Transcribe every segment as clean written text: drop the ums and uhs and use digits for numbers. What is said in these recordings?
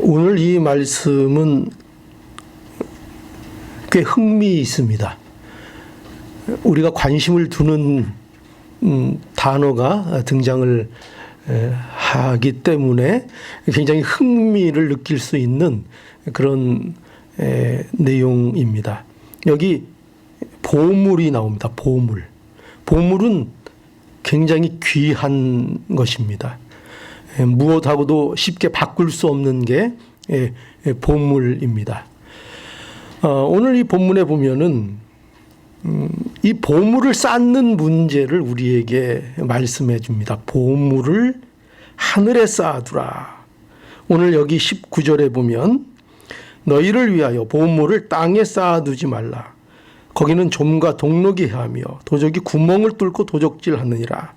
오늘 이 말씀은 꽤 흥미 있습니다. 우리가 관심을 두는 단어가 등장을 하기 때문에 굉장히 흥미를 느낄 수 있는 그런 내용입니다. 여기 보물이 나옵니다. 보물. 보물은 굉장히 귀한 것입니다. 무엇하고도 쉽게 바꿀 수 없는 게 보물입니다. 오늘 이 본문에 보면은 이 보물을 쌓는 문제를 우리에게 말씀해 줍니다. 보물을 하늘에 쌓아두라. 오늘 여기 19절에 보면 너희를 위하여 보물을 땅에 쌓아두지 말라. 거기는 좀과 동록이 하며 도적이 구멍을 뚫고 도적질하느니라.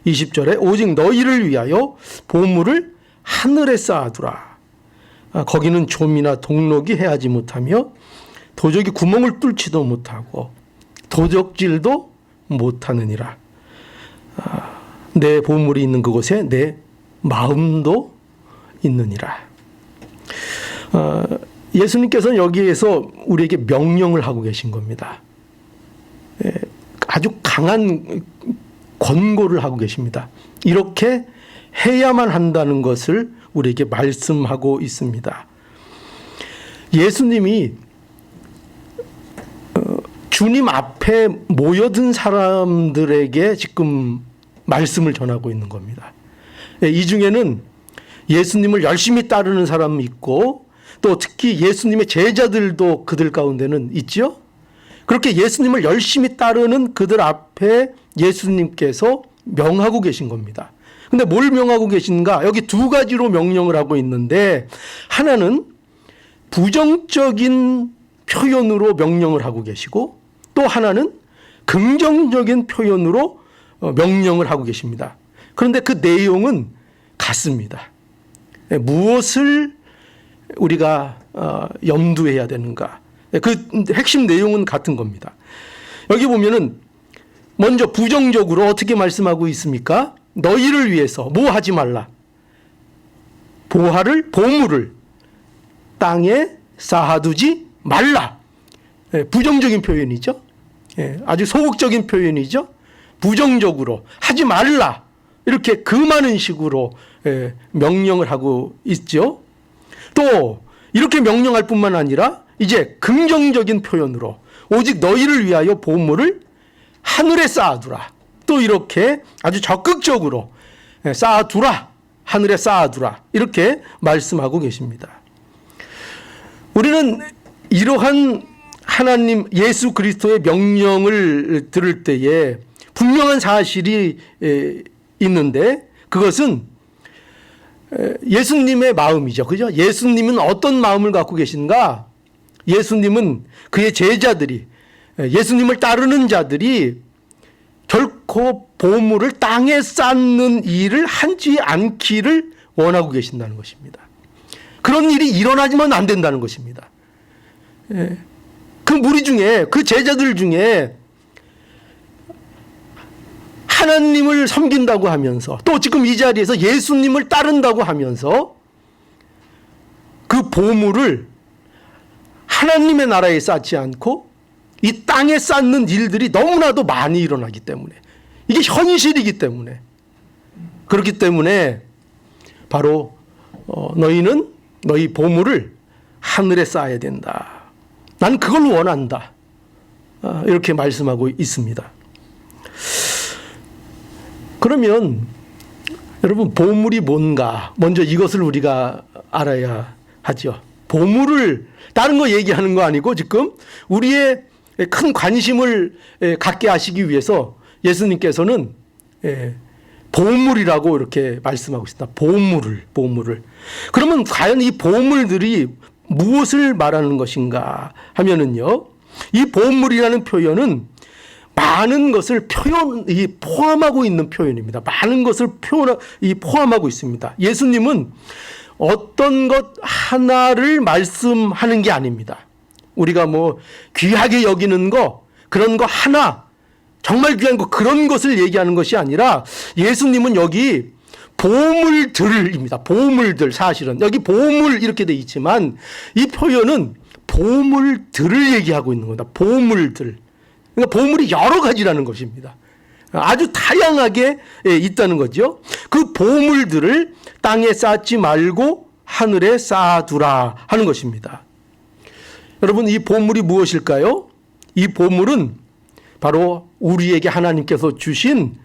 20절에 오직 너희를 위하여 보물을 하늘에 쌓아두라. 거기는 좀이나 동록이 해하지 못하며 도적이 구멍을 뚫지도 못하고 도적질도 못하느니라. 내 보물이 있는 그곳에 내 마음도 있느니라. 예수님께서는 여기에서 우리에게 명령을 하고 계신 겁니다. 아주 강한 권고를 하고 계십니다. 이렇게 해야만 한다는 것을 우리에게 말씀하고 있습니다. 예수님이 주님 앞에 모여든 사람들에게 지금 말씀을 전하고 있는 겁니다. 이 중에는 예수님을 열심히 따르는 사람이 있고 또 특히 예수님의 제자들도 그들 가운데는 있죠. 그렇게 예수님을 열심히 따르는 그들 앞에 예수님께서 명하고 계신 겁니다. 근데 뭘 명하고 계신가? 여기 두 가지로 명령을 하고 있는데 하나는 부정적인 표현으로 명령을 하고 계시고 또 하나는 긍정적인 표현으로 명령을 하고 계십니다. 그런데 그 내용은 같습니다. 무엇을 우리가 염두해야 되는가? 그 핵심 내용은 같은 겁니다. 여기 보면은 먼저 부정적으로 어떻게 말씀하고 있습니까? 너희를 위해서 뭐 하지 말라? 보물을 땅에 쌓아두지 말라. 부정적인 표현이죠. 아주 소극적인 표현이죠. 부정적으로 하지 말라. 이렇게 금하는 식으로 명령을 하고 있죠. 또 이렇게 명령할 뿐만 아니라 이제 긍정적인 표현으로 오직 너희를 위하여 보물을 하늘에 쌓아두라. 또 이렇게 아주 적극적으로 쌓아두라. 하늘에 쌓아두라. 이렇게 말씀하고 계십니다. 우리는 이러한 하나님 예수 그리스도의 명령을 들을 때에 분명한 사실이 있는데 그것은 예수님의 마음이죠. 그죠? 예수님은 어떤 마음을 갖고 계신가? 예수님은 그의 제자들이 예수님을 따르는 자들이 결코 보물을 땅에 쌓는 일을 하지 않기를 원하고 계신다는 것입니다. 그런 일이 일어나지만 안 된다는 것입니다. 그 무리 중에 그 제자들 중에 하나님을 섬긴다고 하면서 또 지금 이 자리에서 예수님을 따른다고 하면서 그 보물을 하나님의 나라에 쌓지 않고 이 땅에 쌓는 일들이 너무나도 많이 일어나기 때문에 이게 현실이기 때문에 그렇기 때문에 바로 너희는 너희 보물을 하늘에 쌓아야 된다. 난 그걸 원한다. 이렇게 말씀하고 있습니다. 그러면 여러분 보물이 뭔가 먼저 이것을 우리가 알아야 하죠. 보물을 다른 거 얘기하는 거 아니고 지금 우리의 큰 관심을 갖게 하시기 위해서 예수님께서는 보물이라고 이렇게 말씀하고 있습니다. 보물을. 그러면 과연 이 보물들이 무엇을 말하는 것인가 하면은요. 이 보물이라는 표현은 많은 것을 포함하고 있는 표현입니다. 많은 것을 포함하고 있습니다. 예수님은 어떤 것 하나를 말씀하는 게 아닙니다. 우리가 뭐 귀하게 여기는 거, 그런 거 하나, 정말 귀한 거, 그런 것을 얘기하는 것이 아니라 예수님은 여기 보물들입니다. 보물들. 사실은 여기 보물 이렇게 돼 있지만 이 표현은 보물들을 얘기하고 있는 겁니다. 보물들. 그러니까 보물이 여러 가지라는 것입니다. 아주 다양하게 있다는 거죠. 그 보물들을 땅에 쌓지 말고 하늘에 쌓아두라 하는 것입니다. 여러분, 이 보물이 무엇일까요? 이 보물은 바로 우리에게 하나님께서 주신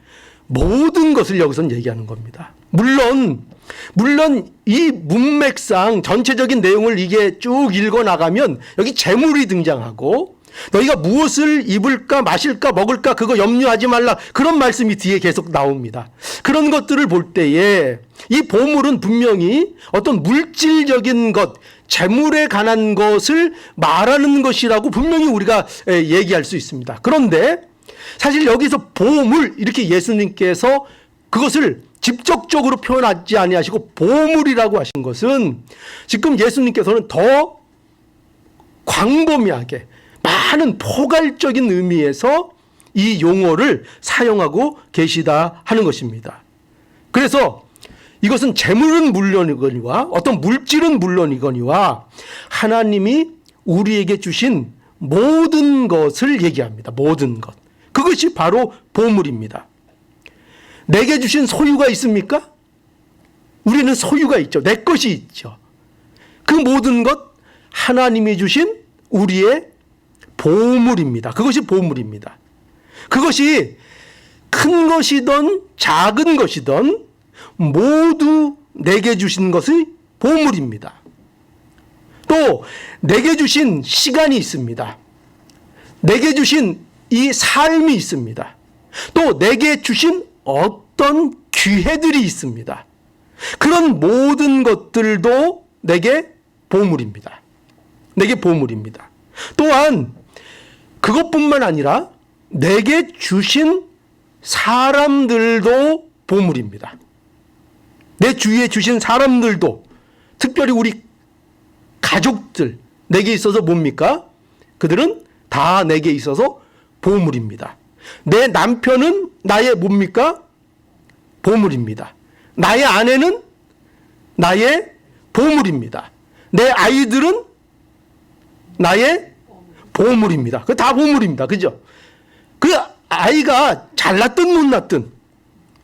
모든 것을 여기서 얘기하는 겁니다. 물론 이 문맥상 전체적인 내용을 이게 쭉 읽어 나가면 여기 재물이 등장하고 너희가 무엇을 입을까 마실까 먹을까 그거 염려하지 말라 그런 말씀이 뒤에 계속 나옵니다. 그런 것들을 볼 때에 이 보물은 분명히 어떤 물질적인 것, 재물에 관한 것을 말하는 것이라고 분명히 우리가 얘기할 수 있습니다. 그런데 사실 여기서 보물 이렇게 예수님께서 그것을 직접적으로 표현하지 아니하시고 보물이라고 하신 것은 지금 예수님께서는 더 광범위하게 많은 포괄적인 의미에서 이 용어를 사용하고 계시다 하는 것입니다. 그래서 이것은 재물은 물론이거니와 어떤 물질은 물론이거니와 하나님이 우리에게 주신 모든 것을 얘기합니다. 모든 것. 그것이 바로 보물입니다. 내게 주신 소유가 있습니까? 우리는 소유가 있죠. 내 것이 있죠. 그 모든 것 하나님이 주신 우리의 보물입니다. 그것이 보물입니다. 그것이 큰 것이든 작은 것이든 모두 내게 주신 것이 보물입니다. 또 내게 주신 시간이 있습니다. 내게 주신 이 삶이 있습니다. 또 내게 주신 어떤 기회들이 있습니다. 그런 모든 것들도 내게 보물입니다. 내게 보물입니다. 또한 그것뿐만 아니라 내게 주신 사람들도 보물입니다. 내 주위에 주신 사람들도, 특별히 우리 가족들, 내게 있어서 뭡니까? 그들은 다 내게 있어서 보물입니다. 내 남편은 나의 뭡니까? 보물입니다. 나의 아내는 나의 보물입니다. 내 아이들은 나의 보물입니다. 그 다 보물입니다. 그죠? 그 아이가 잘났든 못났든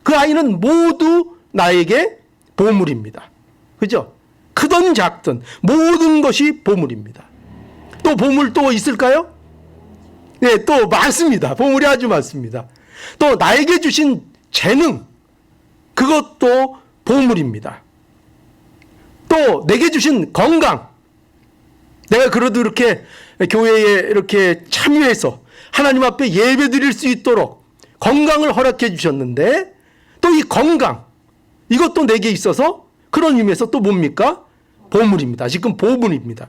그 아이는 모두 나에게 보물입니다. 그죠? 크든 작든 모든 것이 보물입니다. 또 보물 또 있을까요? 네, 또 많습니다. 보물이 아주 많습니다. 또 나에게 주신 재능, 그것도 보물입니다. 또 내게 주신 건강, 내가 그래도 이렇게 교회에 이렇게 참여해서 하나님 앞에 예배 드릴 수 있도록 건강을 허락해 주셨는데 또 이 건강, 이것도 내게 있어서 그런 의미에서 또 뭡니까? 보물입니다. 지금 보물입니다.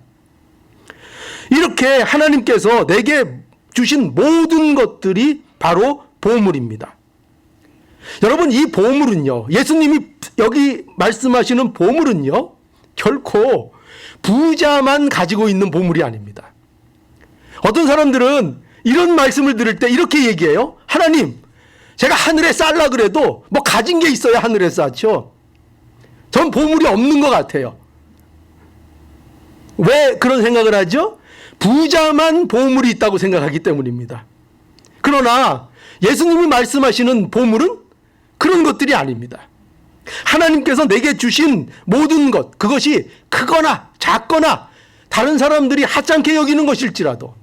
이렇게 하나님께서 내게 주신 모든 것들이 바로 보물입니다. 여러분, 이 보물은요, 예수님이 여기 말씀하시는 보물은요, 결코 부자만 가지고 있는 보물이 아닙니다. 어떤 사람들은 이런 말씀을 들을 때 이렇게 얘기해요. 하나님, 제가 하늘에 쌓으려 그래도 뭐 가진 게 있어야 하늘에 쌓죠. 전 보물이 없는 것 같아요. 왜 그런 생각을 하죠? 부자만 보물이 있다고 생각하기 때문입니다. 그러나 예수님이 말씀하시는 보물은 그런 것들이 아닙니다. 하나님께서 내게 주신 모든 것, 그것이 크거나 작거나 다른 사람들이 하찮게 여기는 것일지라도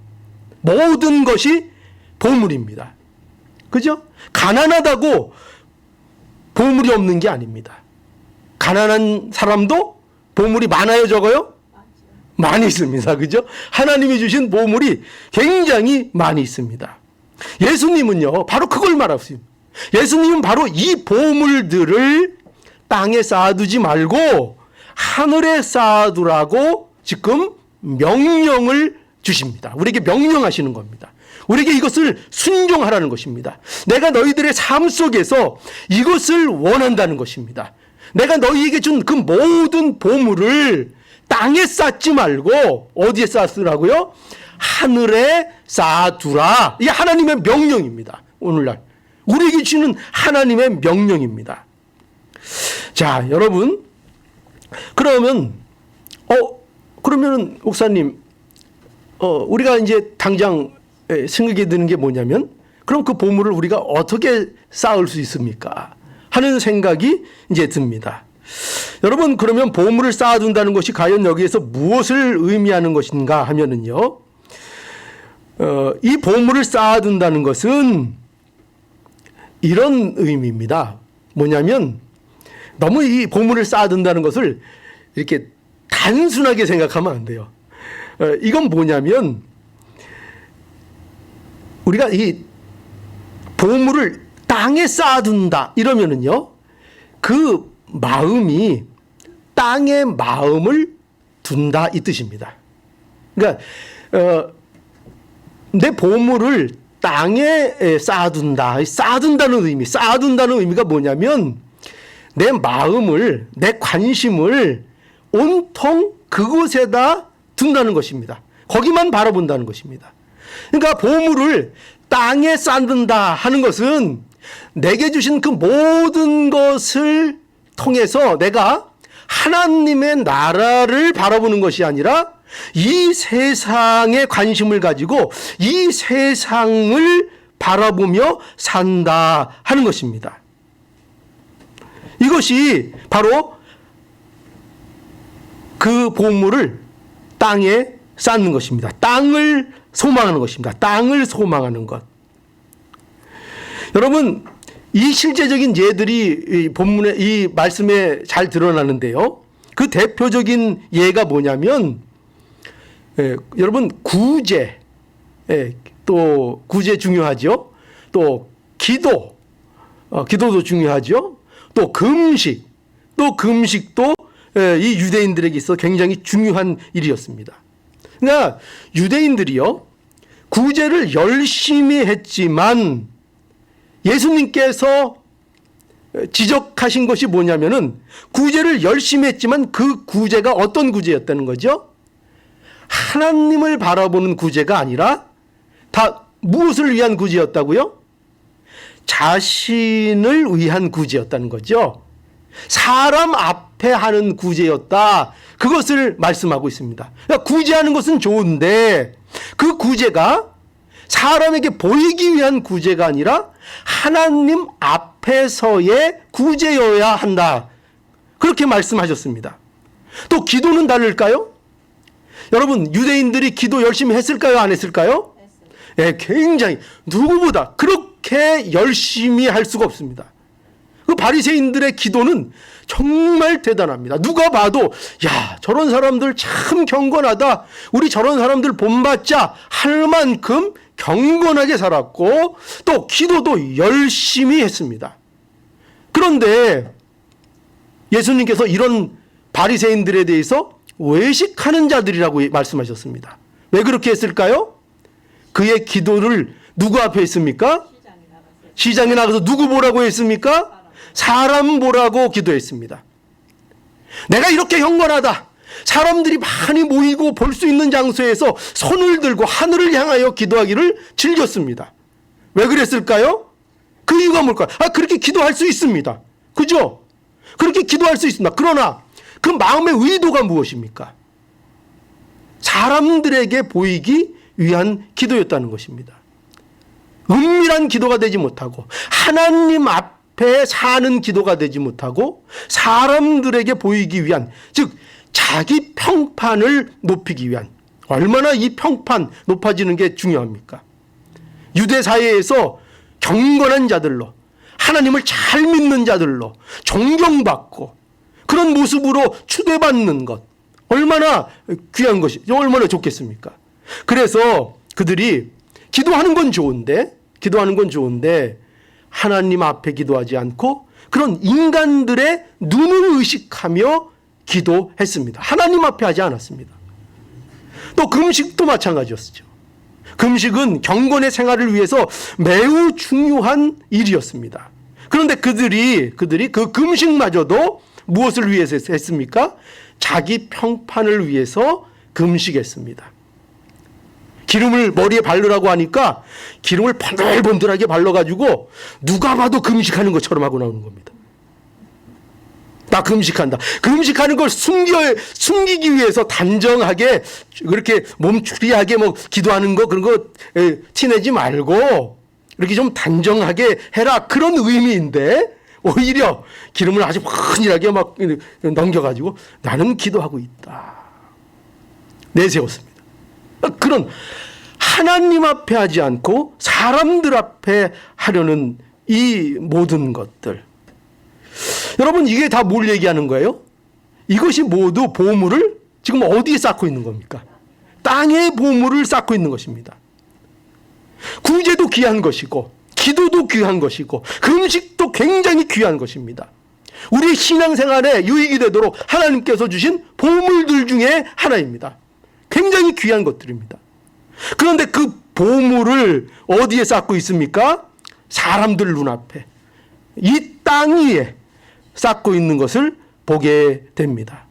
모든 것이 보물입니다. 그죠? 가난하다고 보물이 없는 게 아닙니다. 가난한 사람도 보물이 많아요, 적어요? 많이 있습니다. 그죠? 하나님이 주신 보물이 굉장히 많이 있습니다. 예수님은요, 바로 그걸 말하고 있습니다. 예수님은 바로 이 보물들을 땅에 쌓아두지 말고 하늘에 쌓아두라고 지금 명령을 주십니다. 우리에게 명령하시는 겁니다. 우리에게 이것을 순종하라는 것입니다. 내가 너희들의 삶 속에서 이것을 원한다는 것입니다. 내가 너희에게 준 그 모든 보물을 땅에 쌓지 말고 어디에 쌓으라고요? 하늘에 쌓아두라. 이게 하나님의 명령입니다. 오늘날 우리에게 주시는 하나님의 명령입니다. 자, 여러분, 그러면 목사님, 우리가 이제 당장 생각이 드는 게 뭐냐면, 그럼 그 보물을 우리가 어떻게 쌓을 수 있습니까? 하는 생각이 이제 듭니다. 여러분, 그러면 보물을 쌓아둔다는 것이 과연 여기에서 무엇을 의미하는 것인가 하면은요, 이 보물을 쌓아둔다는 것은 이런 의미입니다. 뭐냐면, 너무 이 보물을 쌓아둔다는 것을 이렇게 단순하게 생각하면 안 돼요. 이건 뭐냐면, 우리가 이 보물을 땅에 쌓아둔다 이러면은요, 그 마음이 땅에 마음을 둔다 이 뜻입니다. 그러니까 내 보물을 땅에 쌓아둔다. 쌓아둔다는 의미가 뭐냐면, 내 마음을, 내 관심을 온통 그곳에다 둔다는 것입니다. 거기만 바라본다는 것입니다. 그러니까 보물을 땅에 쌓는다 하는 것은 내게 주신 그 모든 것을 통해서 내가 하나님의 나라를 바라보는 것이 아니라 이 세상에 관심을 가지고 이 세상을 바라보며 산다 하는 것입니다. 이것이 바로 그 보물을 땅에 쌓는 것입니다. 땅을 소망하는 것입니다. 땅을 소망하는 것. 여러분, 이 실제적인 예들이 이 본문에, 이 말씀에 잘 드러나는데요. 그 대표적인 예가 뭐냐면, 여러분, 구제, 또 구제 중요하죠. 또 기도, 기도도 중요하죠. 또 금식도 이 유대인들에게 있어 굉장히 중요한 일이었습니다. 그러니까 유대인들이요, 구제를 열심히 했지만 예수님께서 지적하신 것이 뭐냐면은, 구제를 열심히 했지만 그 구제가 어떤 구제였다는 거죠? 하나님을 바라보는 구제가 아니라 다 무엇을 위한 구제였다고요? 자신을 위한 구제였다는 거죠. 사람 앞에 하는 구제였다. 그것을 말씀하고 있습니다. 그러니까 구제하는 것은 좋은데 그 구제가 사람에게 보이기 위한 구제가 아니라 하나님 앞에서의 구제여야 한다. 그렇게 말씀하셨습니다. 또 기도는 다를까요? 여러분, 유대인들이 기도 열심히 했을까요? 안 했을까요? 예, 굉장히 누구보다 그렇게 열심히 할 수가 없습니다. 그 바리새인들의 기도는 정말 대단합니다. 누가 봐도 야, 저런 사람들 참 경건하다. 우리 저런 사람들 본받자 할 만큼 경건하게 살았고 또 기도도 열심히 했습니다. 그런데 예수님께서 이런 바리새인들에 대해서 외식하는 자들이라고 말씀하셨습니다. 왜 그렇게 했을까요? 그의 기도를 누구 앞에 했습니까? 시장에 나가서 누구 보라고 했습니까? 사람 보라고 기도했습니다. 내가 이렇게 경건하다. 사람들이 많이 모이고 볼 수 있는 장소에서 손을 들고 하늘을 향하여 기도하기를 즐겼습니다. 왜 그랬을까요? 그 이유가 뭘까요? 그렇게 기도할 수 있습니다. 그죠? 그렇게 기도할 수 있습니다. 그러나 그 마음의 의도가 무엇입니까? 사람들에게 보이기 위한 기도였다는 것입니다. 은밀한 기도가 되지 못하고 하나님 앞에 사는 기도가 되지 못하고 사람들에게 보이기 위한, 즉 자기 평판을 높이기 위한, 얼마나 이 평판 높아지는 게 중요합니까? 유대 사회에서 경건한 자들로, 하나님을 잘 믿는 자들로 존경받고 그런 모습으로 추대받는 것, 얼마나 귀한 것이, 얼마나 좋겠습니까? 그래서 그들이 기도하는 건 좋은데 하나님 앞에 기도하지 않고 그런 인간들의 눈을 의식하며 기도했습니다. 하나님 앞에 하지 않았습니다. 또 금식도 마찬가지였죠. 금식은 경건의 생활을 위해서 매우 중요한 일이었습니다. 그런데 그들이 그 금식마저도 무엇을 위해서 했습니까? 자기 평판을 위해서 금식했습니다. 기름을 머리에 바르라고 하니까 기름을 번들번들하게 발라가지고 누가 봐도 금식하는 것처럼 하고 나오는 겁니다. 나 금식한다. 금식하는 걸 숨기기 위해서 단정하게 그렇게 몸추리하게 뭐 기도하는 거 그런 거 티내지 말고 이렇게 좀 단정하게 해라. 그런 의미인데 오히려 기름을 아주 환하게 막 넘겨가지고 나는 기도하고 있다. 내세웠습니다. 그런 하나님 앞에 하지 않고 사람들 앞에 하려는 이 모든 것들. 여러분 이게 다 뭘 얘기하는 거예요? 이것이 모두 보물을 지금 어디에 쌓고 있는 겁니까? 땅에 보물을 쌓고 있는 것입니다. 구제도 귀한 것이고 기도도 귀한 것이고 금식도 굉장히 귀한 것입니다. 우리 신앙생활에 유익이 되도록 하나님께서 주신 보물들 중에 하나입니다. 굉장히 귀한 것들입니다. 그런데 그 보물을 어디에 쌓고 있습니까? 사람들 눈앞에 이 땅 위에 쌓고 있는 것을 보게 됩니다.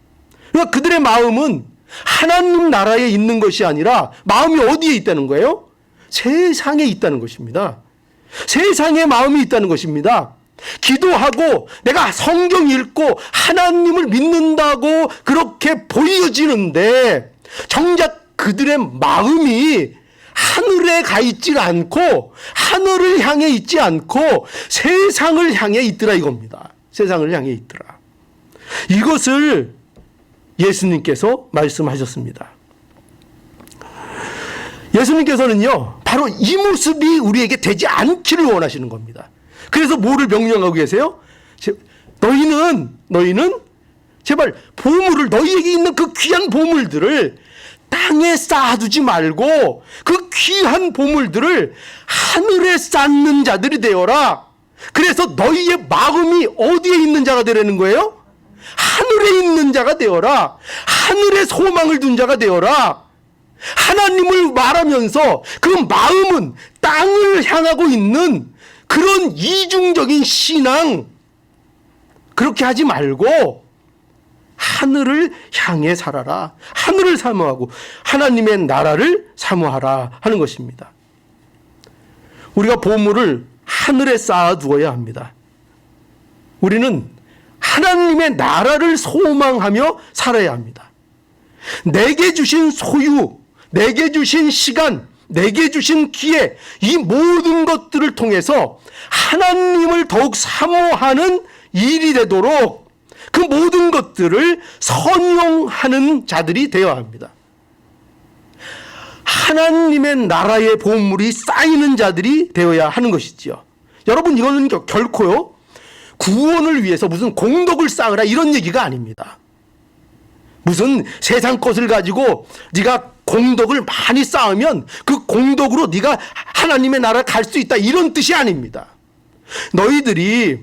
그러니까 그들의 마음은 하나님 나라에 있는 것이 아니라 마음이 어디에 있다는 거예요? 세상에 있다는 것입니다. 세상에 마음이 있다는 것입니다. 기도하고 내가 성경 읽고 하나님을 믿는다고 그렇게 보여지는데 정작 그들의 마음이 하늘에 가 있지 않고 하늘을 향해 있지 않고 세상을 향해 있더라 이겁니다. 세상을 향해 있더라. 이것을 예수님께서 말씀하셨습니다. 예수님께서는요, 바로 이 모습이 우리에게 되지 않기를 원하시는 겁니다. 그래서 뭐를 명령하고 계세요? 너희는 제발 보물을, 너희에게 있는 그 귀한 보물들을 땅에 쌓아두지 말고 그 귀한 보물들을 하늘에 쌓는 자들이 되어라. 그래서 너희의 마음이 어디에 있는 자가 되라는 거예요? 하늘에 있는 자가 되어라. 하늘에 소망을 둔 자가 되어라. 하나님을 말하면서 그 마음은 땅을 향하고 있는 그런 이중적인 신앙, 그렇게 하지 말고 하늘을 향해 살아라. 하늘을 사모하고 하나님의 나라를 사모하라 하는 것입니다. 우리가 보물을 하늘에 쌓아두어야 합니다. 우리는 하나님의 나라를 소망하며 살아야 합니다. 내게 주신 소유, 내게 주신 시간, 내게 주신 기회, 이 모든 것들을 통해서 하나님을 더욱 사모하는 일이 되도록 그 모든 것들을 선용하는 자들이 되어야 합니다. 하나님의 나라의 보물이 쌓이는 자들이 되어야 하는 것이지요. 여러분, 이거는 결코요, 구원을 위해서 무슨 공덕을 쌓으라 이런 얘기가 아닙니다. 무슨 세상 것을 가지고 네가 공덕을 많이 쌓으면 그 공덕으로 네가 하나님의 나라에 갈 수 있다 이런 뜻이 아닙니다. 너희들이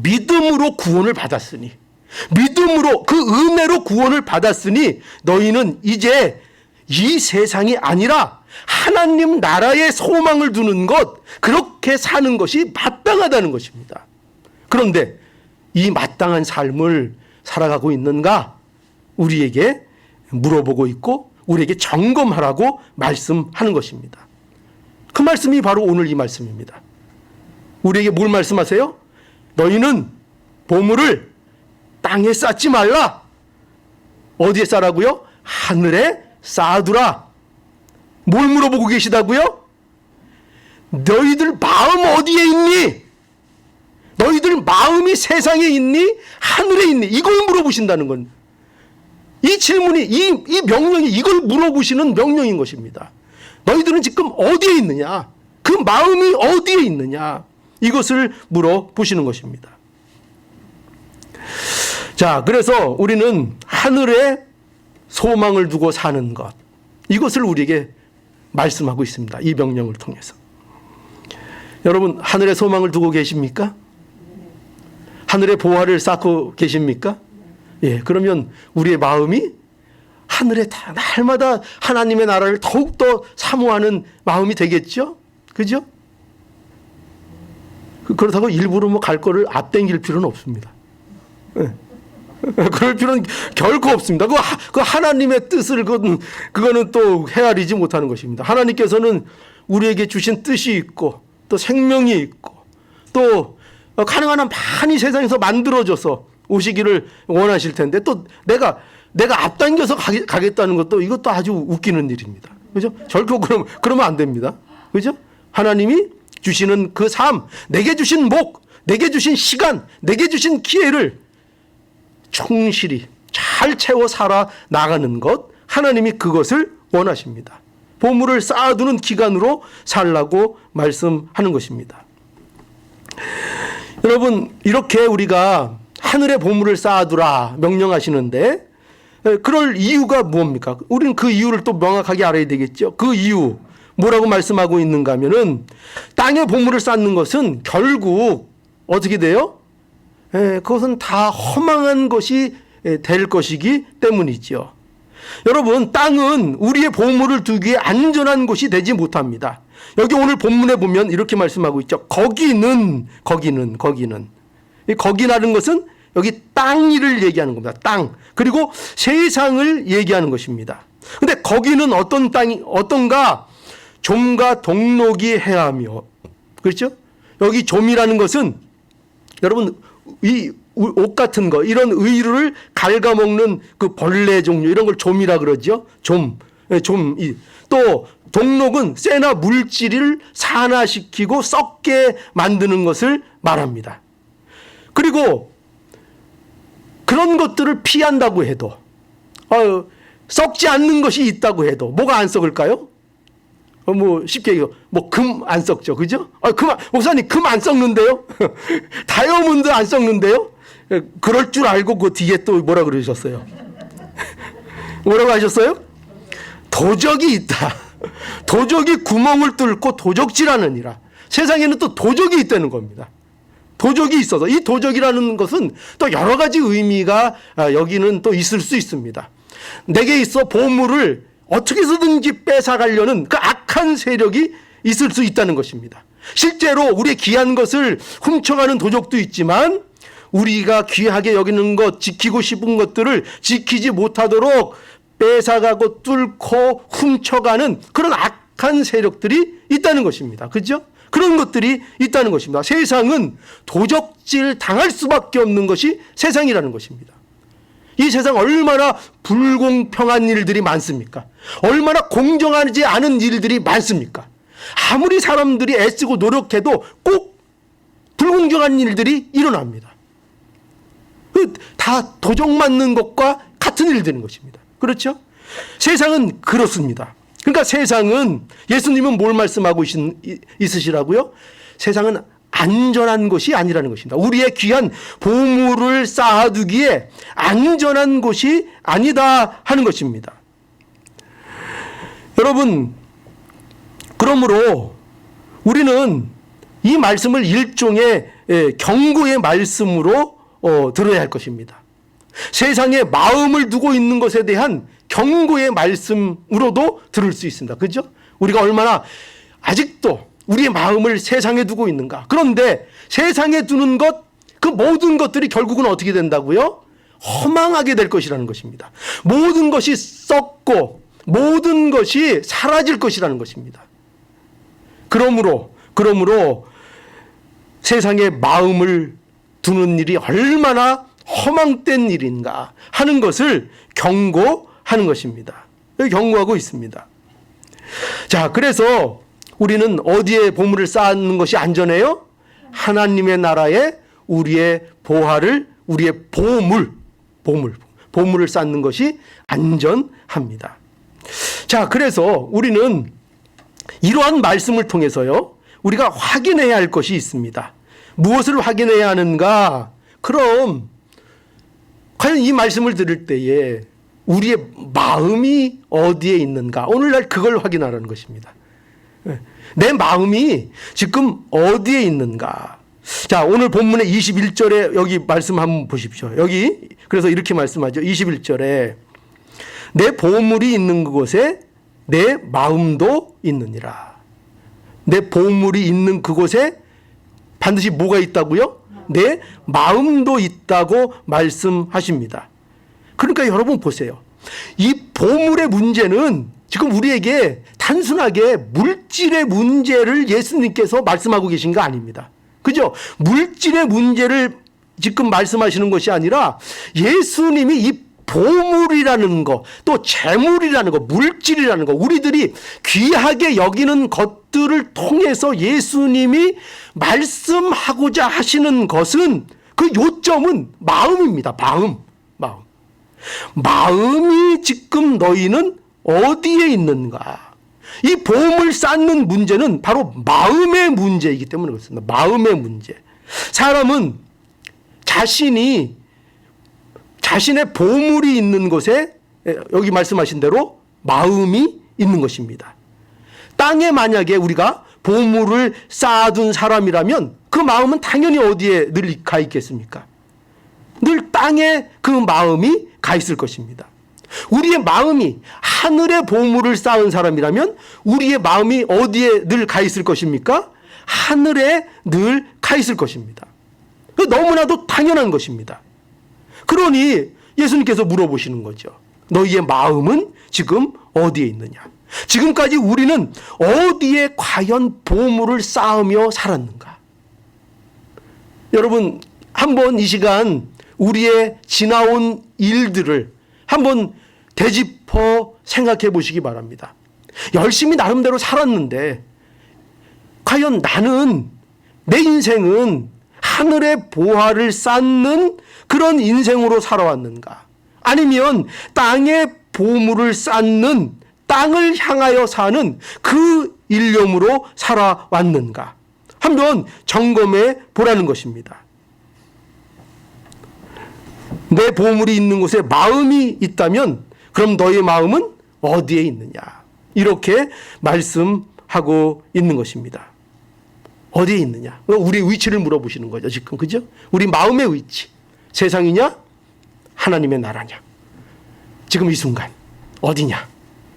믿음으로 구원을 받았으니, 믿음으로 그 은혜로 구원을 받았으니 너희는 이제 이 세상이 아니라 하나님 나라에 소망을 두는 것, 그렇게 사는 것이 마땅하다는 것입니다. 그런데 이 마땅한 삶을 살아가고 있는가? 우리에게 물어보고 있고 우리에게 점검하라고 말씀하는 것입니다. 그 말씀이 바로 오늘 이 말씀입니다. 우리에게 뭘 말씀하세요? 너희는 보물을 땅에 쌓지 말라. 어디에 쌓으라고요? 하늘에 쌓아두라. 뭘 물어보고 계시다고요? 너희들 마음 어디에 있니? 너희들 마음이 세상에 있니? 하늘에 있니? 이걸 물어보신다는 건, 이 질문이, 이 명령이 이걸 물어보시는 명령인 것입니다. 너희들은 지금 어디에 있느냐? 그 마음이 어디에 있느냐? 이것을 물어보시는 것입니다. 자, 그래서 우리는 하늘에 소망을 두고 사는 것, 이것을 우리에게 말씀하고 있습니다. 이 명령을 통해서. 여러분, 하늘에 소망을 두고 계십니까? 하늘에 보화를 쌓고 계십니까? 예, 그러면 우리의 마음이 하늘에 날마다 하나님의 나라를 더욱더 사모하는 마음이 되겠죠? 그죠? 그렇다고 일부러 뭐 갈 거를 앞당길 필요는 없습니다. 예. 그럴 필요는 결코 없습니다. 그 하나님의 뜻을 그거는 또 헤아리지 못하는 것입니다. 하나님께서는 우리에게 주신 뜻이 있고 또 생명이 있고 또 가능한 한 많이 세상에서 만들어져서 오시기를 원하실 텐데 또 내가 앞당겨서 가겠다는 이것도 아주 웃기는 일입니다. 그죠? 결코 그러면 안 됩니다. 그죠? 하나님이 주시는 그 삶, 내게 주신 목, 내게 주신 시간, 내게 주신 기회를 충실히 잘 채워 살아 나가는 것, 하나님이 그것을 원하십니다. 보물을 쌓아두는 기간으로 살라고 말씀하는 것입니다. 여러분, 이렇게 우리가 하늘의 보물을 쌓아두라 명령하시는데 그럴 이유가 뭡니까? 우리는 그 이유를 또 명확하게 알아야 되겠죠. 그 이유 뭐라고 말씀하고 있는가 하면은 땅에 보물을 쌓는 것은 결국 어떻게 돼요? 그것은 다 허망한 것이 될 것이기 때문이죠. 여러분, 땅은 우리의 보물을 두기에 안전한 곳이 되지 못합니다. 여기 오늘 본문에 보면 이렇게 말씀하고 있죠. 거기는 이 거기라는 것은 여기 땅을 얘기하는 겁니다. 땅. 그리고 세상을 얘기하는 것입니다. 근데 거기는 어떤 땅이 어떤가? 좀과 동록이 해하며. 그렇죠? 여기 좀이라는 것은 여러분 이 옷 같은 거 이런 의류를 갉아먹는 그 벌레 종류 이런 걸 좀이라 그러죠. 좀. 또 동록은 쇠나 물질을 산화시키고 썩게 만드는 것을 말합니다. 그리고 그런 것들을 피한다고 해도 썩지 않는 것이 있다고 해도 뭐가 안 썩을까요? 쉽게 얘기해서 금 안 썩죠. 그죠? 목사님 금 안 썩는데요? 다이아몬드 안 썩는데요? 그럴 줄 알고 그 뒤에 또 뭐라 그러셨어요? 뭐라고 하셨어요? 도적이 있다. 도적이 구멍을 뚫고 도적질하느니라. 세상에는 또 도적이 있다는 겁니다. 도적이 있어서 이 도적이라는 것은 또 여러 가지 의미가 여기는 또 있을 수 있습니다. 내게 있어 보물을 어떻게 해서든지 뺏어가려는 그 악한 세력이 있을 수 있다는 것입니다. 실제로 우리의 귀한 것을 훔쳐가는 도적도 있지만 우리가 귀하게 여기는 것, 지키고 싶은 것들을 지키지 못하도록 뺏어가고 뚫고 훔쳐가는 그런 악한 세력들이 있다는 것입니다. 그렇죠? 그런 것들이 있다는 것입니다. 세상은 도적질 당할 수밖에 없는 것이 세상이라는 것입니다. 이 세상 얼마나 불공평한 일들이 많습니까? 얼마나 공정하지 않은 일들이 많습니까? 아무리 사람들이 애쓰고 노력해도 꼭 불공정한 일들이 일어납니다. 다 도적 맞는 것과 같은 일들인 것입니다. 그렇죠? 세상은 그렇습니다. 그러니까 세상은 예수님은 뭘 말씀하고 있으시라고요? 세상은 안전한 것이 아니라는 것입니다. 우리의 귀한 보물을 쌓아두기에 안전한 것이 아니다 하는 것입니다. 여러분, 그러므로 우리는 이 말씀을 일종의 경고의 말씀으로 들어야 할 것입니다. 세상에 마음을 두고 있는 것에 대한 경고의 말씀으로도 들을 수 있습니다. 그렇죠? 우리가 얼마나 아직도 우리의 마음을 세상에 두고 있는가. 그런데 세상에 두는 것, 그 모든 것들이 결국은 어떻게 된다고요? 허망하게 될 것이라는 것입니다. 모든 것이 썩고 모든 것이 사라질 것이라는 것입니다. 그러므로 세상에 마음을 두는 일이 얼마나 허망된 일인가 하는 것을 경고하는 것입니다. 경고하고 있습니다. 자, 그래서 우리는 어디에 보물을 쌓는 것이 안전해요? 하나님의 나라에 우리의 보화를, 우리의 보물을 쌓는 것이 안전합니다. 자, 그래서 우리는 이러한 말씀을 통해서요, 우리가 확인해야 할 것이 있습니다. 무엇을 확인해야 하는가? 그럼 과연 이 말씀을 들을 때에 우리의 마음이 어디에 있는가? 오늘날 그걸 확인하라는 것입니다. 내 마음이 지금 어디에 있는가? 자, 오늘 본문의 21절에 여기 말씀 한번 보십시오. 여기 그래서 이렇게 말씀하죠. 21절에 내 보물이 있는 그곳에 내 마음도 있느니라. 내 보물이 있는 그곳에 반드시 뭐가 있다고요? 내 마음도 있다고 말씀하십니다. 그러니까 여러분 보세요. 이 보물의 문제는 지금 우리에게 단순하게 물질의 문제를 예수님께서 말씀하고 계신 거 아닙니다. 그죠? 물질의 문제를 지금 말씀하시는 것이 아니라 예수님이 이 보물이라는 거, 또 재물이라는 거, 물질이라는 거, 우리들이 귀하게 여기는 것들을 통해서 예수님이 말씀하고자 하시는 것은 그 요점은 마음입니다. 마음. 마음이 지금 너희는 어디에 있는가? 이 보물 쌓는 문제는 바로 마음의 문제이기 때문에 그렇습니다. 마음의 문제. 사람은 자신의 보물이 있는 곳에 여기 말씀하신 대로 마음이 있는 것입니다. 땅에 만약에 우리가 보물을 쌓아둔 사람이라면 그 마음은 당연히 어디에 늘 가 있겠습니까? 늘 땅에 그 마음이 가 있을 것입니다. 우리의 마음이 하늘의 보물을 쌓은 사람이라면 우리의 마음이 어디에 늘 가 있을 것입니까? 하늘에 늘 가 있을 것입니다. 너무나도 당연한 것입니다. 그러니 예수님께서 물어보시는 거죠. 너희의 마음은 지금 어디에 있느냐? 지금까지 우리는 어디에 과연 보물을 쌓으며 살았는가? 여러분, 한번 이 시간 우리의 지나온 일들을 한번 되짚어 생각해 보시기 바랍니다. 열심히 나름대로 살았는데 과연 나는, 내 인생은 하늘의 보화를 쌓는 그런 인생으로 살아왔는가? 아니면 땅의 보물을 쌓는, 땅을 향하여 사는 그 일념으로 살아왔는가? 한번 점검해 보라는 것입니다. 내 보물이 있는 곳에 마음이 있다면 그럼 너의 마음은 어디에 있느냐? 이렇게 말씀하고 있는 것입니다. 어디에 있느냐? 우리 위치를 물어보시는 거죠, 지금. 그죠? 우리 마음의 위치. 세상이냐? 하나님의 나라냐? 지금 이 순간 어디냐?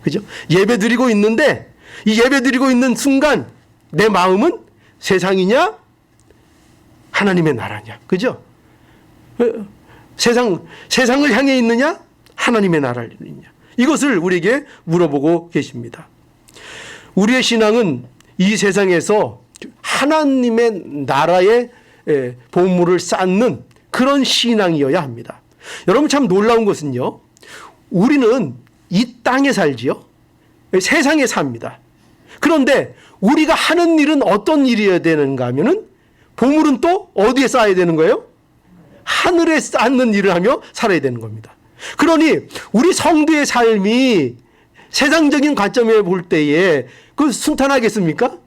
그죠? 예배 드리고 있는데 이 예배 드리고 있는 순간 내 마음은 세상이냐? 하나님의 나라냐? 그죠? 세상을 향해 있느냐? 하나님의 나라를 있느냐? 이것을 우리에게 물어보고 계십니다. 우리의 신앙은 이 세상에서 하나님의 나라의 보물을 쌓는 그런 신앙이어야 합니다. 여러분, 참 놀라운 것은요, 우리는 이 땅에 살지요, 세상에 삽니다. 그런데 우리가 하는 일은 어떤 일이어야 되는가 하면은 보물은 또 어디에 쌓아야 되는 거예요? 하늘에 쌓는 일을 하며 살아야 되는 겁니다. 그러니 우리 성도의 삶이 세상적인 관점에 볼 때에 그 순탄하겠습니까?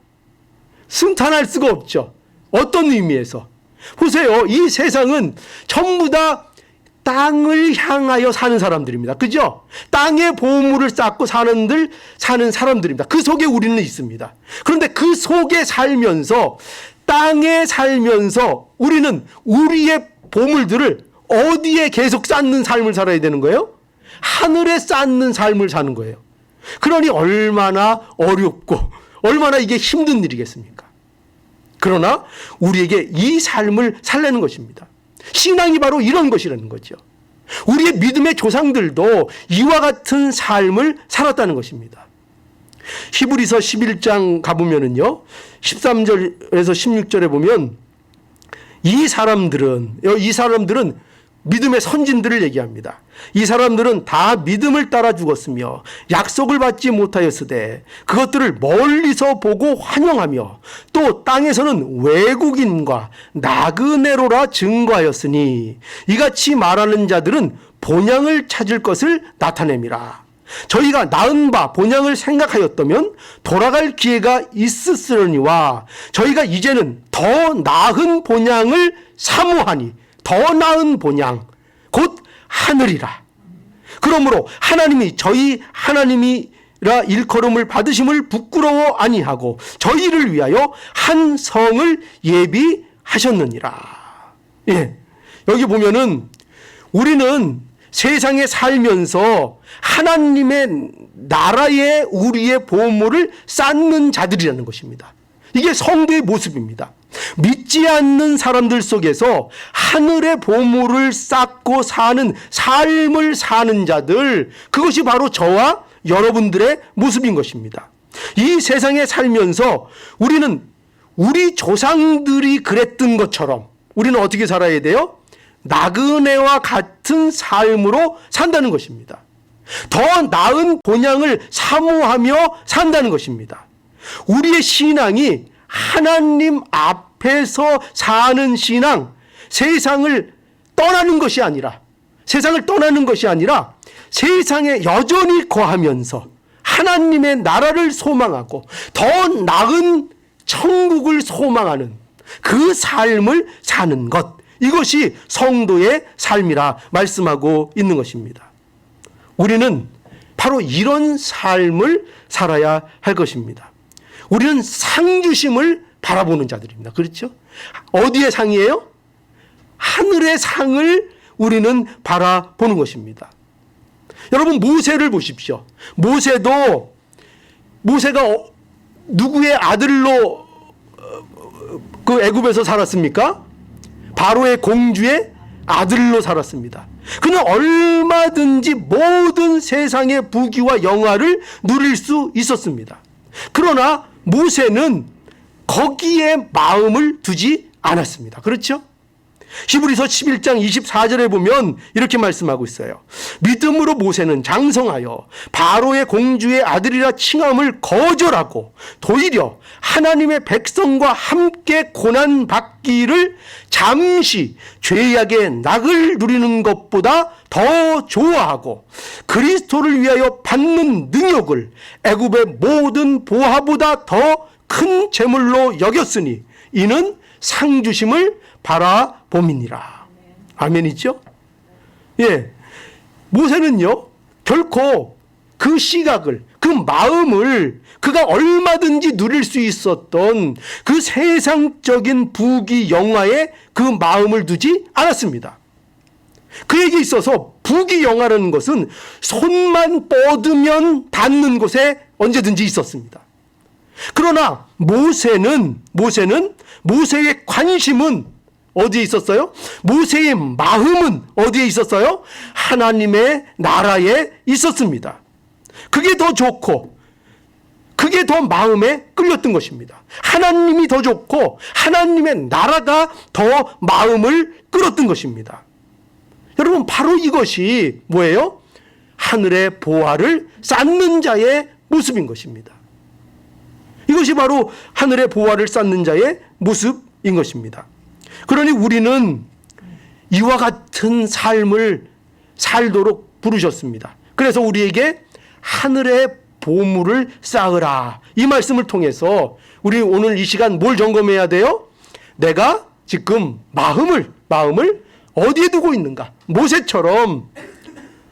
순탄할 수가 없죠. 어떤 의미에서? 보세요. 이 세상은 전부 다 땅을 향하여 사는 사람들입니다. 그죠? 땅에 보물을 쌓고 사는 사람들입니다. 그 속에 우리는 있습니다. 그런데 그 속에 살면서, 땅에 살면서 우리는 우리의 보물들을 어디에 계속 쌓는 삶을 살아야 되는 거예요? 하늘에 쌓는 삶을 사는 거예요. 그러니 얼마나 어렵고 얼마나 이게 힘든 일이겠습니까? 그러나 우리에게 이 삶을 살려는 것입니다. 신앙이 바로 이런 것이라는 거죠. 우리의 믿음의 조상들도 이와 같은 삶을 살았다는 것입니다. 히브리서 11장 가보면은요, 13절에서 16절에 보면 이 사람들은 믿음의 선진들을 얘기합니다. 이 사람들은 다 믿음을 따라 죽었으며 약속을 받지 못하였으되 그것들을 멀리서 보고 환영하며 또 땅에서는 외국인과 나그네로라 증거하였으니 이같이 말하는 자들은 본향을 찾을 것을 나타냅니다. 저희가 낳은 바 본향을 생각하였다면 돌아갈 기회가 있으려니와 저희가 이제는 더 나은 본향을 사모하니 더 나은 본향 곧 하늘이라. 그러므로 하나님이 저희 하나님이라 일컬음을 받으심을 부끄러워 아니하고 저희를 위하여 한 성을 예비하셨느니라. 예, 여기 보면은 우리는 세상에 살면서 하나님의 나라에 우리의 보물을 쌓는 자들이라는 것입니다. 이게 성도의 모습입니다. 믿지 않는 사람들 속에서 하늘의 보물을 쌓고 사는 삶을 사는 자들, 그것이 바로 저와 여러분들의 모습인 것입니다. 이 세상에 살면서 우리는 우리 조상들이 그랬던 것처럼 우리는 어떻게 살아야 돼요? 나그네와 같은 삶으로 산다는 것입니다. 더 나은 본향을 사모하며 산다는 것입니다. 우리의 신앙이 하나님 앞에서 사는 신앙, 세상을 떠나는 것이 아니라 세상에 여전히 거하면서 하나님의 나라를 소망하고 더 나은 천국을 소망하는 그 삶을 사는 것, 이것이 성도의 삶이라 말씀하고 있는 것입니다. 우리는 바로 이런 삶을 살아야 할 것입니다. 우리는 상주심을 바라보는 자들입니다. 그렇죠? 어디의 상이에요? 하늘의 상을 우리는 바라보는 것입니다. 여러분, 모세를 보십시오. 모세가 누구의 아들로 그 애굽에서 살았습니까? 바로의 공주의 아들로 살았습니다. 그는 얼마든지 모든 세상의 부귀와 영화를 누릴 수 있었습니다. 그러나 모세는 거기에 마음을 두지 않았습니다. 그렇죠? 히브리서 11장 24절에 보면 이렇게 말씀하고 있어요. 믿음으로 모세는 장성하여 바로의 공주의 아들이라 칭함을 거절하고 도리어 하나님의 백성과 함께 고난받기를 잠시 죄악의 낙을 누리는 것보다 더 좋아하고 그리스도를 위하여 받는 능욕을 애굽의 모든 보화보다 더 큰 재물로 여겼으니 이는 상주심을 바라봄이니라. 아멘이죠? 예. 모세는요, 결코 그 시각을, 그 마음을 그가 얼마든지 누릴 수 있었던 그 세상적인 부귀 영화에 그 마음을 두지 않았습니다. 그에게 있어서 부귀 영화라는 것은 손만 뻗으면 닿는 곳에 언제든지 있었습니다. 그러나 모세의 관심은 어디에 있었어요? 모세의 마음은 어디에 있었어요? 하나님의 나라에 있었습니다. 그게 더 좋고 그게 더 마음에 끌렸던 것입니다. 하나님이 더 좋고 하나님의 나라가 더 마음을 끌었던 것입니다. 여러분, 바로 이것이 뭐예요? 하늘의 보화를 쌓는 자의 모습인 것입니다. 이것이 바로 하늘의 보화를 쌓는 자의 모습인 것입니다. 그러니 우리는 이와 같은 삶을 살도록 부르셨습니다. 그래서 우리에게 하늘의 보물을 쌓으라, 이 말씀을 통해서 우리 오늘 이 시간 뭘 점검해야 돼요? 내가 지금 마음을 어디에 두고 있는가? 모세처럼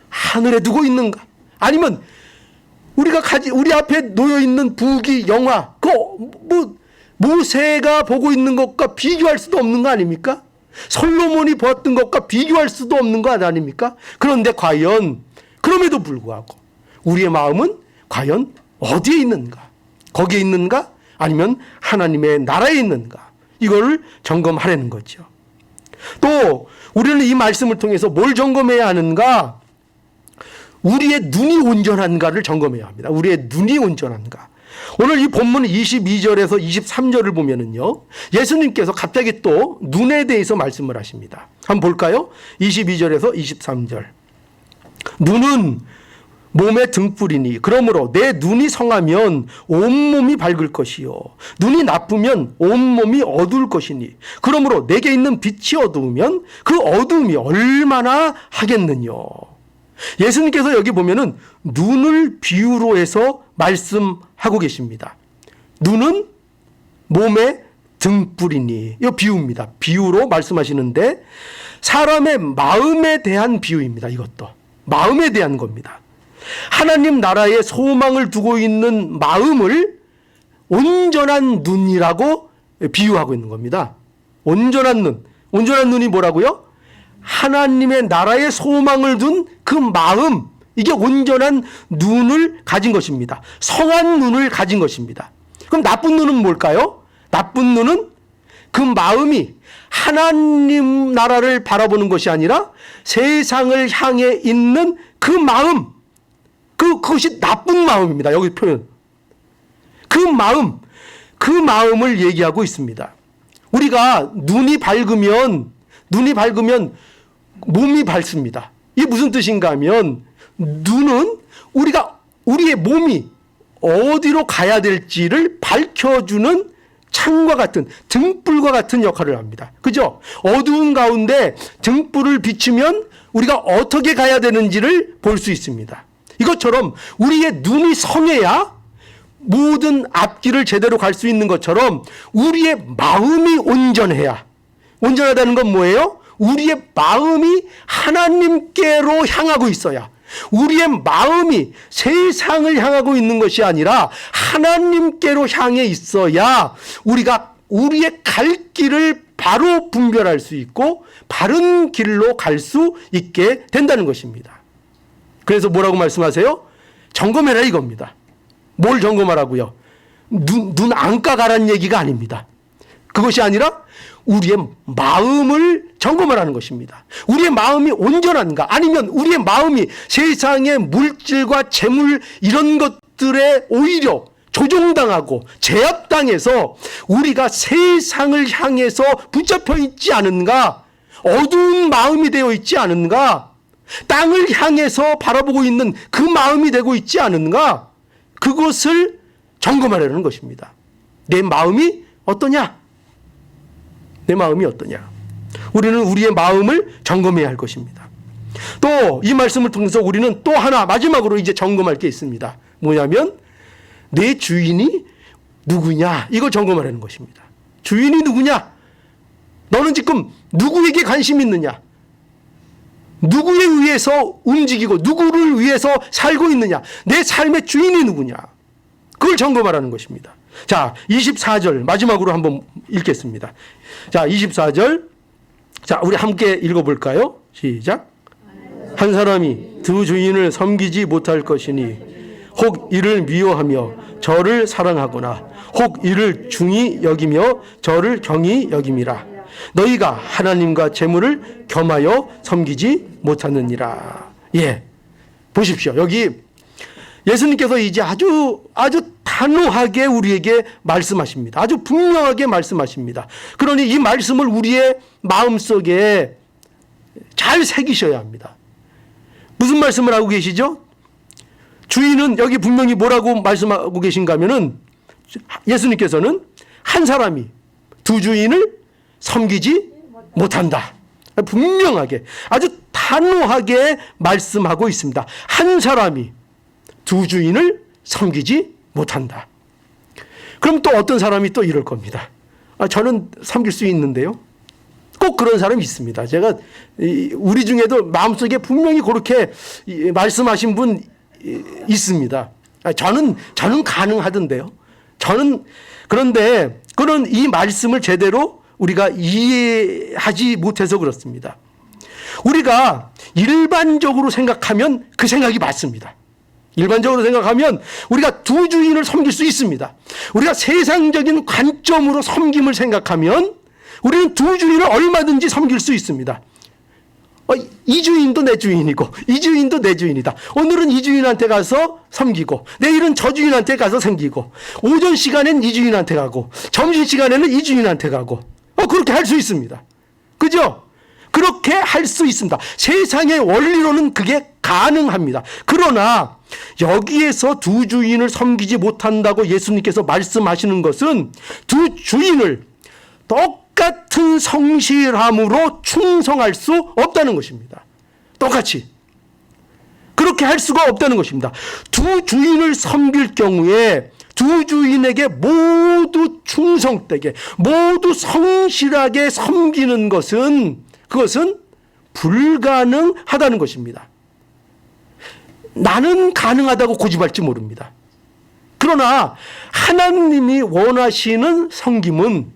하늘에 두고 있는가? 아니면 우리 앞에 놓여 있는 부귀 영화, 모세가 보고 있는 것과 비교할 수도 없는 거 아닙니까? 솔로몬이 보았던 것과 비교할 수도 없는 거 아닙니까? 그런데 과연 그럼에도 불구하고 우리의 마음은 과연 어디에 있는가? 거기에 있는가? 아니면 하나님의 나라에 있는가? 이걸 점검하려는 거죠. 또 우리는 이 말씀을 통해서 뭘 점검해야 하는가? 우리의 눈이 온전한가를 점검해야 합니다. 우리의 눈이 온전한가. 오늘 이 본문 22절에서 23절을 보면은요, 예수님께서 갑자기 또 눈에 대해서 말씀을 하십니다. 한번 볼까요? 22절에서 23절. 눈은 몸의 등불이니 그러므로 내 눈이 성하면 온몸이 밝을 것이요 눈이 나쁘면 온몸이 어두울 것이니 그러므로 내게 있는 빛이 어두우면 그 어두움이 얼마나 하겠느뇨. 예수님께서 여기 보면은 눈을 비유로 해서 말씀하고 계십니다. 눈은 몸의 등불이니, 이거 비유입니다. 비유로 말씀하시는데 사람의 마음에 대한 비유입니다. 이것도 마음에 대한 겁니다. 하나님 나라에 소망을 두고 있는 마음을 온전한 눈이라고 비유하고 있는 겁니다. 온전한 눈이 뭐라고요? 하나님의 나라에 소망을 둔 그 마음, 이게 온전한 눈을 가진 것입니다. 성한 눈을 가진 것입니다. 그럼 나쁜 눈은 뭘까요? 나쁜 눈은 그 마음이 하나님 나라를 바라보는 것이 아니라 세상을 향해 있는 그 마음, 그것이 나쁜 마음입니다. 여기 표현. 그 그 마음을 얘기하고 있습니다. 우리가 눈이 밝으면 몸이 밝습니다. 이게 무슨 뜻인가 하면 눈은 우리의 몸이 어디로 가야 될지를 밝혀주는 창과 같은, 등불과 같은 역할을 합니다. 그죠? 어두운 가운데 등불을 비추면 우리가 어떻게 가야 되는지를 볼 수 있습니다. 이것처럼 우리의 눈이 성해야 모든 앞길을 제대로 갈 수 있는 것처럼 우리의 마음이 온전해야, 온전하다는 건 뭐예요? 우리의 마음이 하나님께로 향하고 있어야, 우리의 마음이 세상을 향하고 있는 것이 아니라 하나님께로 향해 있어야 우리가 우리의 갈 길을 바로 분별할 수 있고 바른 길로 갈 수 있게 된다는 것입니다. 그래서 뭐라고 말씀하세요? 점검해라 이겁니다. 뭘 점검하라고요? 눈 안가 가라는 얘기가 아닙니다. 그것이 아니라 우리의 마음을 점검하라는 것입니다. 우리의 마음이 온전한가, 아니면 우리의 마음이 세상의 물질과 재물 이런 것들에 오히려 조종당하고 제압당해서 우리가 세상을 향해서 붙잡혀 있지 않은가, 어두운 마음이 되어 있지 않은가, 땅을 향해서 바라보고 있는 그 마음이 되고 있지 않은가, 그것을 점검하려는 것입니다. 내 마음이 어떠냐? 내 마음이 어떠냐? 우리는 우리의 마음을 점검해야 할 것입니다. 또 이 말씀을 통해서 우리는 또 하나 마지막으로 이제 점검할 게 있습니다. 뭐냐면 내 주인이 누구냐? 이걸 점검하라는 것입니다. 주인이 누구냐? 너는 지금 누구에게 관심이 있느냐? 누구에 의해서 움직이고 누구를 위해서 살고 있느냐? 내 삶의 주인이 누구냐? 그걸 점검하라는 것입니다. 자, 24절 마지막으로 한번 읽겠습니다. 자, 24절. 자, 우리 함께 읽어볼까요? 시작. 한 사람이 두 주인을 섬기지 못할 것이니 혹 이를 미워하며 저를 사랑하거나 혹 이를 중히 여기며 저를 경히 여김이라. 너희가 하나님과 재물을 겸하여 섬기지 못하느니라. 예, 보십시오. 여기 예수님께서 이제 아주 단호하게 우리에게 말씀하십니다. 아주 분명하게 말씀하십니다. 그러니 이 말씀을 우리의 마음속에 잘 새기셔야 합니다. 무슨 말씀을 하고 계시죠? 주인은 여기 분명히 뭐라고 말씀하고 계신가 하면은 예수님께서는 한 사람이 두 주인을 섬기지 못한다. 분명하게 아주 단호하게 말씀하고 있습니다. 한 사람이 두 주인을 섬기지 못한다. 그럼 또 어떤 사람이 또 이럴 겁니다. 저는 섬길 수 있는데요. 꼭 그런 사람이 있습니다. 제가 우리 중에도 마음속에 분명히 그렇게 말씀하신 분 있습니다. 저는 가능하던데요. 그런데 그런 이 말씀을 제대로 우리가 이해하지 못해서 그렇습니다. 우리가 일반적으로 생각하면 그 생각이 맞습니다. 일반적으로 생각하면 우리가 두 주인을 섬길 수 있습니다. 우리가 세상적인 관점으로 섬김을 생각하면 우리는 두 주인을 얼마든지 섬길 수 있습니다. 이 주인도 내 주인이고 이 주인도 내 주인이다. 오늘은 이 주인한테 가서 섬기고 내일은 저 주인한테 가서 섬기고 오전 시간엔 이 주인한테 가고 점심시간에는 이 주인한테 가고 그렇게 할 수 있습니다. 그죠? 그렇게 할 수 있습니다. 세상의 원리로는 그게 가능합니다. 그러나 여기에서 두 주인을 섬기지 못한다고 예수님께서 말씀하시는 것은 두 주인을 똑같은 성실함으로 충성할 수 없다는 것입니다. 똑같이. 그렇게 할 수가 없다는 것입니다. 두 주인을 섬길 경우에 두 주인에게 모두 충성되게, 모두 성실하게 섬기는 그것은 불가능하다는 것입니다. 나는 가능하다고 고집할지 모릅니다. 그러나 하나님이 원하시는 섬김은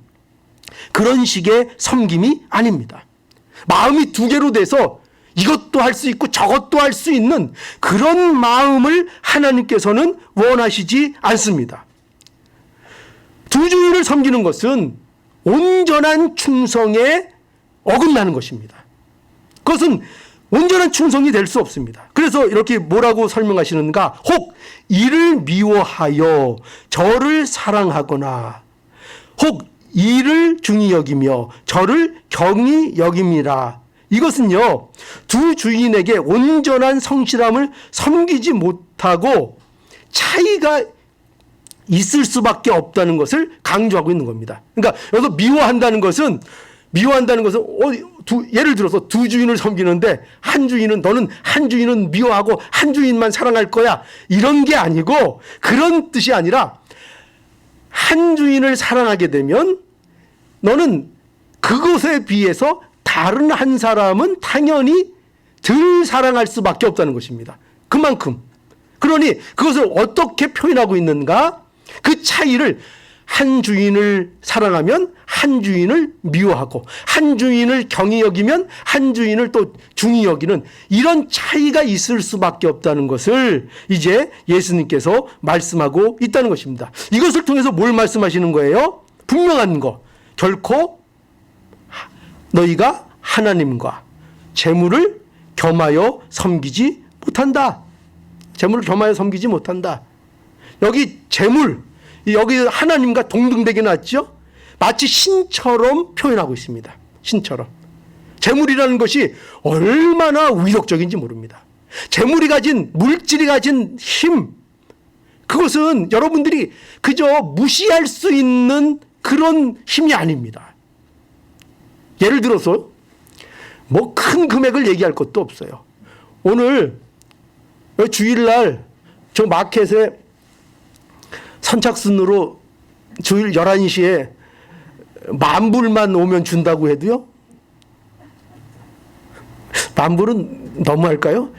그런 식의 섬김이 아닙니다. 마음이 두 개로 돼서 이것도 할 수 있고 저것도 할 수 있는 그런 마음을 하나님께서는 원하시지 않습니다. 두 주인을 섬기는 것은 온전한 충성에 어긋나는 것입니다. 그것은 온전한 충성이 될 수 없습니다. 그래서 이렇게 뭐라고 설명하시는가? 혹 이를 미워하여 저를 사랑하거나 혹 이를 중히 여기며 저를 경히 여김이라. 이것은요, 두 주인에게 온전한 성실함을 섬기지 못하고 차이가 있을 수밖에 없다는 것을 강조하고 있는 겁니다. 그러니까 여기서 미워한다는 것은 예를 들어서 두 주인을 섬기는데 너는 한 주인은 미워하고 한 주인만 사랑할 거야, 이런 게 아니고, 그런 뜻이 아니라 한 주인을 사랑하게 되면 너는 그것에 비해서 다른 한 사람은 당연히 덜 사랑할 수밖에 없다는 것입니다. 그만큼. 그러니 그것을 어떻게 표현하고 있는가? 그 차이를, 한 주인을 사랑하면 한 주인을 미워하고, 한 주인을 경히 여기면 한 주인을 또 중히 여기는, 이런 차이가 있을 수밖에 없다는 것을 이제 예수님께서 말씀하고 있다는 것입니다. 이것을 통해서 뭘 말씀하시는 거예요? 분명한 거. 결코 너희가 하나님과 재물을 겸하여 섬기지 못한다. 재물을 겸하여 섬기지 못한다. 여기 재물, 여기 하나님과 동등되게 놨죠? 마치 신처럼 표현하고 있습니다. 신처럼. 재물이라는 것이 얼마나 위력적인지 모릅니다. 재물이 가진, 물질이 가진 힘, 그것은 여러분들이 그저 무시할 수 있는 그런 힘이 아닙니다. 예를 들어서 뭐 큰 금액을 얘기할 것도 없어요. 오늘 주일날 저 마켓에 선착순으로 주일 11시에 10,000불만 오면 준다고 해도요, 10,000불은 너무할까요?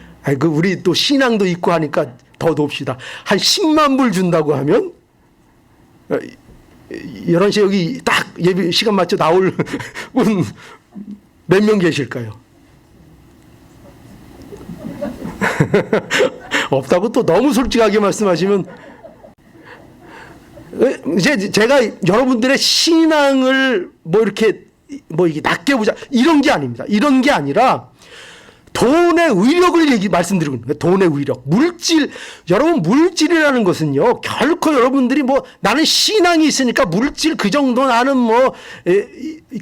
우리 또 신앙도 있고 하니까 더 놉시다. 한 10만 불 준다고 하면 11시에 여기 딱 예배 시간 맞춰 나올 분 몇 명 계실까요? 없다고 또 너무 솔직하게 말씀하시면, 이제 제가 여러분들의 신앙을 이게 낮게 보자, 이런 게 아닙니다. 이런 게 아니라 돈의 위력을 말씀드리고 있는 거예요. 돈의 위력. 여러분, 물질이라는 것은요, 결코 여러분들이 나는 신앙이 있으니까 물질 그 정도 나는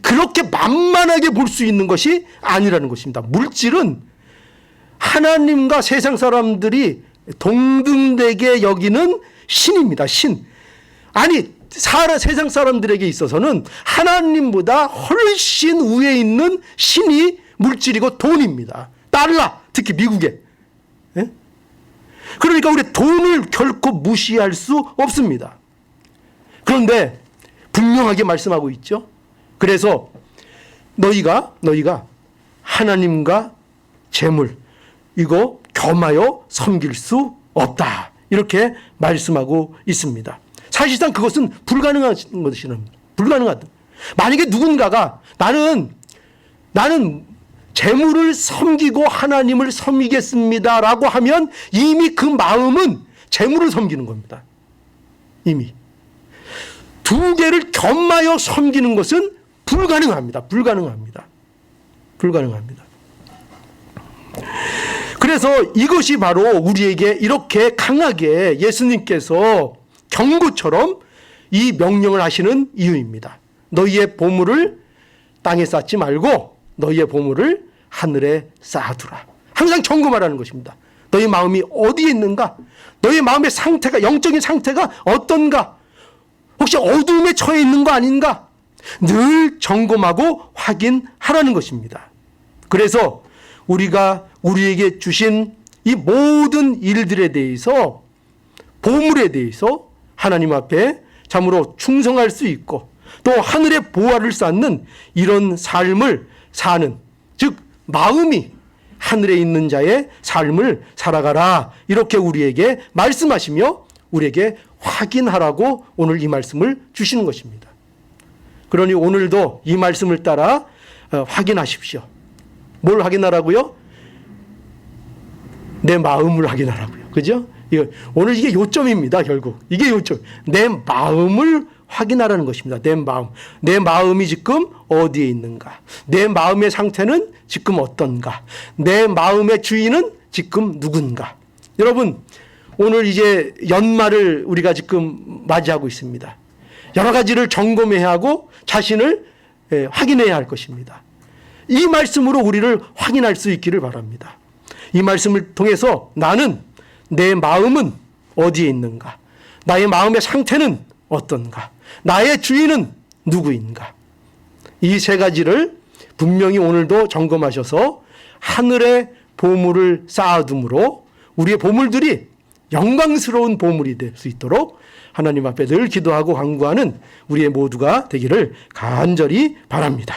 그렇게 만만하게 볼 수 있는 것이 아니라는 것입니다. 물질은 하나님과 세상 사람들이 동등되게 여기는 신입니다. 신. 아니, 세상 사람들에게 있어서는 하나님보다 훨씬 위에 있는 신이 물질이고 돈입니다. 달러, 특히 미국에. 예? 그러니까 우리 돈을 결코 무시할 수 없습니다. 그런데 분명하게 말씀하고 있죠. 그래서 너희가 하나님과 재물, 이거 겸하여 섬길 수 없다, 이렇게 말씀하고 있습니다. 사실상 그것은 불가능한 것이랍니다. 불가능하다. 만약에 누군가가 나는 재물을 섬기고 하나님을 섬기겠습니다라고 하면 이미 그 마음은 재물을 섬기는 겁니다. 이미. 두 개를 겸하여 섬기는 것은 불가능합니다. 그래서 이것이 바로 우리에게 이렇게 강하게 예수님께서 경고처럼 이 명령을 하시는 이유입니다. 너희의 보물을 땅에 쌓지 말고 너희의 보물을 하늘에 쌓아두라. 항상 점검하라는 것입니다. 너희 마음이 어디에 있는가? 너희 마음의 상태가, 영적인 상태가 어떤가? 혹시 어둠에 처해 있는 거 아닌가? 늘 점검하고 확인하라는 것입니다. 그래서 우리에게 주신 이 모든 일들에 대해서, 보물에 대해서 하나님 앞에 참으로 충성할 수 있고, 또 하늘의 보화를 쌓는 이런 삶을 사는, 즉 마음이 하늘에 있는 자의 삶을 살아가라, 이렇게 우리에게 말씀하시며 우리에게 확인하라고 오늘 이 말씀을 주시는 것입니다. 그러니 오늘도 이 말씀을 따라 확인하십시오. 뭘 확인하라고요? 내 마음을 확인하라고요. 그죠? 오늘 이게 요점입니다. 결국 이게 요점. 내 마음을 확인하라는 것입니다. 내 마음이 지금 어디에 있는가? 내 마음의 상태는 지금 어떤가? 내 마음의 주인은 지금 누군가? 여러분, 오늘 이제 연말을 우리가 지금 맞이하고 있습니다. 여러 가지를 점검해야 하고 자신을 확인해야 할 것입니다. 이 말씀으로 우리를 확인할 수 있기를 바랍니다. 이 말씀을 통해서 나는 내 마음은 어디에 있는가? 나의 마음의 상태는 어떤가? 나의 주인은 누구인가? 이 세 가지를 분명히 오늘도 점검하셔서 하늘의 보물을 쌓아둠으로 우리의 보물들이 영광스러운 보물이 될 수 있도록 하나님 앞에 늘 기도하고 간구하는 우리의 모두가 되기를 간절히 바랍니다.